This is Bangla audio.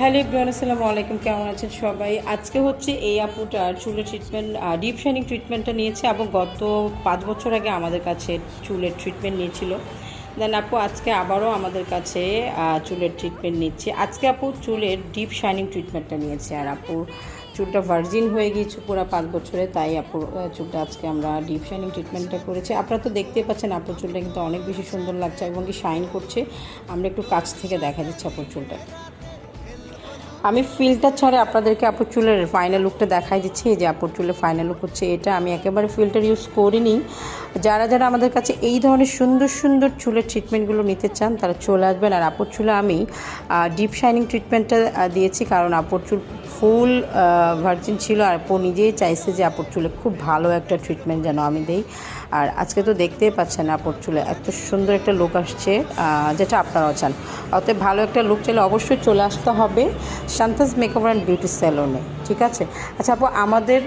হ্যালো এভরিওয়ান, আসসালামু আলাইকুম। কেমন আছেন সবাই? আজকে হচ্ছে এই আপুটার চুলের ট্রিটমেন্ট, ডিপ শাইনিং ট্রিটমেন্টটা নিয়েছে এবং গত 5 বছর আগে আমাদের কাছে চুলের ট্রিটমেন্ট নিয়েছিল। দেন আপু আজকে আবারও আমাদের কাছে চুলের ট্রিটমেন্ট নিচ্ছে। আজকে আপু চুলের ডিপ শাইনিং ট্রিটমেন্টটা নিয়েছে, আর আপুর চুলটা ভার্জিন হয়ে গিয়েছে পুরো 5 বছরে, তাই আপুর চুলটা আজকে আমরা ডিপ শাইনিং ট্রিটমেন্টটা করেছি। আপনারা তো দেখতেই পাচ্ছেন আপুর চুলটা কিন্তু অনেক বেশি সুন্দর লাগছে এবং কি শাইন করছে। আমরা একটু কাছ থেকে দেখা যাচ্ছে আপুর চুলটা। আমি ফিল্টার ছাড়া আপনাদেরকে আপুর চুলের ফাইনাল লুকটা দেখাই দিচ্ছি। এই যে আপুর চুলের ফাইনাল লুক হচ্ছে এটা। আমি একেবারে ফিল্টার ইউজ করিনি। যারা যারা আমাদের কাছে এই ধরনের সুন্দর সুন্দর চুলের ট্রিটমেন্টগুলো নিতে চান তারা চলে আসবেন। আর আপুর চুলে আমি ডিপ শাইনিং ট্রিটমেন্টটা দিয়েছি, কারণ আপুর চুল ফুল ভার্জিন ছিল, আর আপু নিজেই চাইছে যে আপুর চুলে খুব ভালো একটা ট্রিটমেন্ট যেন আমি দেই। আর আজকে তো দেখতেই পাচ্ছেন আপুর চুলে এত সুন্দর একটা লুক আসছে, যেটা আপনারাও চান। অতএব ভালো একটা লুক চাইলে অবশ্যই চলে আসতে হবে শান্তাস মেকওভার অ্যান্ড বিউটি স্যালনে, ঠিক আছে? আচ্ছা আপু, আমাদের